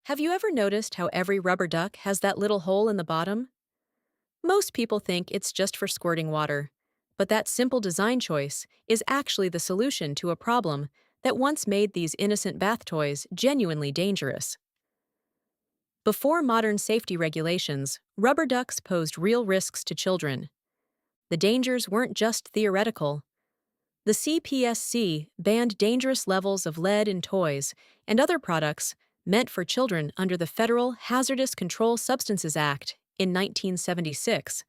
Have you ever noticed how every rubber duck has that little hole in the bottom? Most people think it's just for squirting water, but that simple design choice is actually the solution to a problem that once made these innocent bath toys genuinely dangerous. Before modern safety regulations, rubber ducks posed real risks to children. The dangers weren't just theoretical. The CPSC banned dangerous levels of lead in toys and other products meant for children under the Federal Hazardous Control Substances Act in 1976.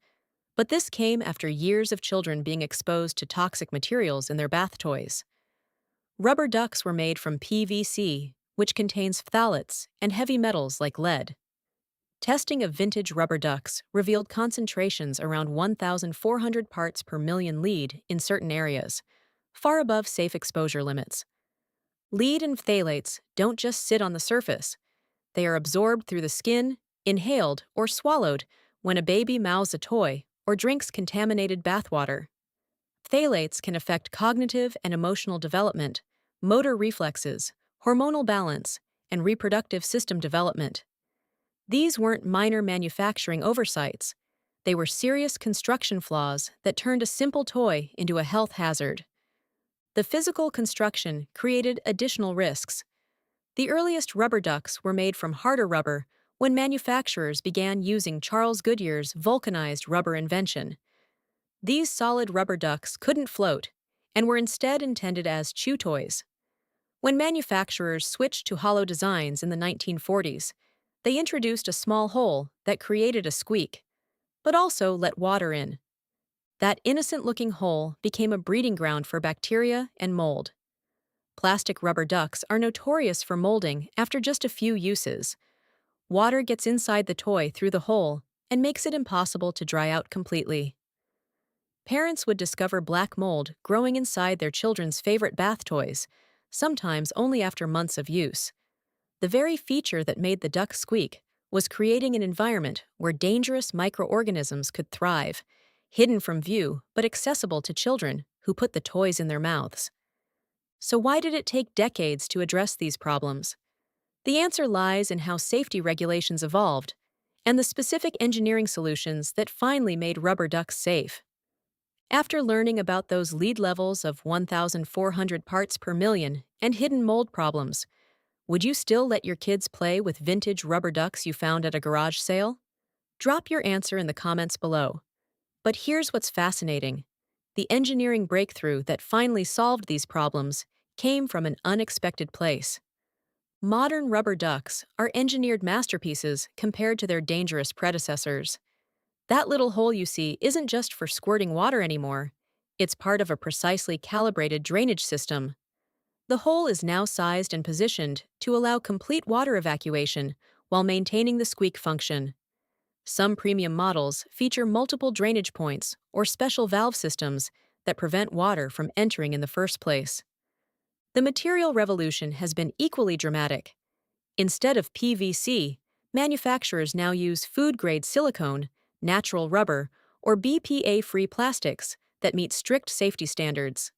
But this came after years of children being exposed to toxic materials in their bath toys. Rubber ducks were made from PVC, which contains phthalates and heavy metals like lead. Testing of vintage rubber ducks revealed concentrations around 1,400 parts per million lead in certain areas, far above safe exposure limits. Lead and phthalates don't just sit on the surface. They are absorbed through the skin, inhaled, or swallowed when a baby mouths a toy or drinks contaminated bathwater. Phthalates can affect cognitive and emotional development, motor reflexes, hormonal balance, and reproductive system development. These weren't minor manufacturing oversights. They were serious construction flaws that turned a simple toy into a health hazard. The physical construction created additional risks. The earliest rubber ducks were made from harder rubber when manufacturers began using Charles Goodyear's vulcanized rubber invention. These solid rubber ducks couldn't float and were instead intended as chew toys. When manufacturers switched to hollow designs in the 1940s, they introduced a small hole that created a squeak, but also let water in. That innocent-looking hole became a breeding ground for bacteria and mold. Plastic rubber ducks are notorious for molding after just a few uses. Water gets inside the toy through the hole and makes it impossible to dry out completely. Parents would discover black mold growing inside their children's favorite bath toys, sometimes only after months of use. The very feature that made the duck squeak was creating an environment where dangerous microorganisms could thrive, hidden from view but accessible to children who put the toys in their mouths. So why did it take decades to address these problems? The answer lies in how safety regulations evolved and the specific engineering solutions that finally made rubber ducks safe. After learning about those lead levels of 1,400 parts per million and hidden mold problems, would you still let your kids play with vintage rubber ducks you found at a garage sale? Drop your answer in the comments below. But here's what's fascinating. The engineering breakthrough that finally solved these problems came from an unexpected place. Modern rubber ducks are engineered masterpieces compared to their dangerous predecessors. That little hole you see isn't just for squirting water anymore. It's part of a precisely calibrated drainage system. The hole is now sized and positioned to allow complete water evacuation while maintaining the squeak function. Some premium models feature multiple drainage points or special valve systems that prevent water from entering in the first place. The material revolution has been equally dramatic. Instead of PVC, manufacturers now use food-grade silicone, natural rubber, or BPA-free plastics that meet strict safety standards.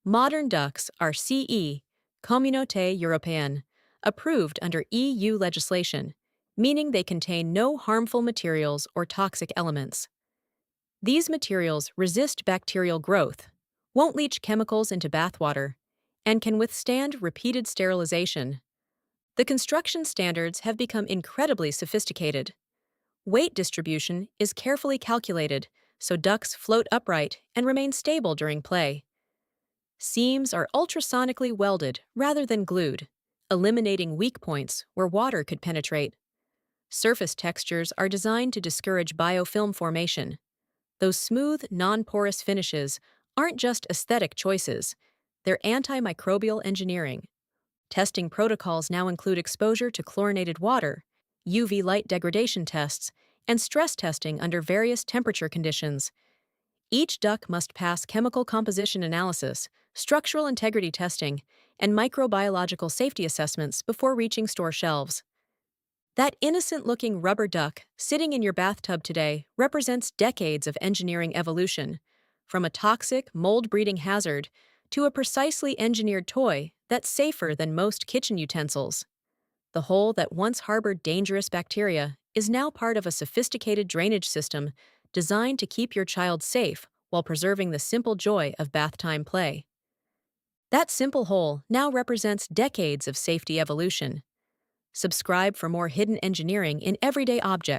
Modern ducks are CE, Communauté Européenne, approved under EU legislation, meaning they contain no harmful materials or toxic elements. These materials resist bacterial growth, won't leach chemicals into bathwater, and can withstand repeated sterilization. The construction standards have become incredibly sophisticated. Weight distribution is carefully calculated so ducks float upright and remain stable during play. Seams are ultrasonically welded rather than glued, eliminating weak points where water could penetrate. Surface textures are designed to discourage biofilm formation. Those smooth, non-porous finishes aren't just aesthetic choices, they're antimicrobial engineering. Testing protocols now include exposure to chlorinated water, UV light degradation tests, and stress testing under various temperature conditions. Each duck must pass chemical composition analysis, structural integrity testing, and microbiological safety assessments before reaching store shelves. That innocent-looking rubber duck sitting in your bathtub today represents decades of engineering evolution, from a toxic, mold-breeding hazard to a precisely engineered toy that's safer than most kitchen utensils. The hole that once harbored dangerous bacteria is now part of a sophisticated drainage system designed to keep your child safe while preserving the simple joy of bath time play. That simple hole now represents decades of safety evolution. Subscribe for more hidden engineering in everyday objects.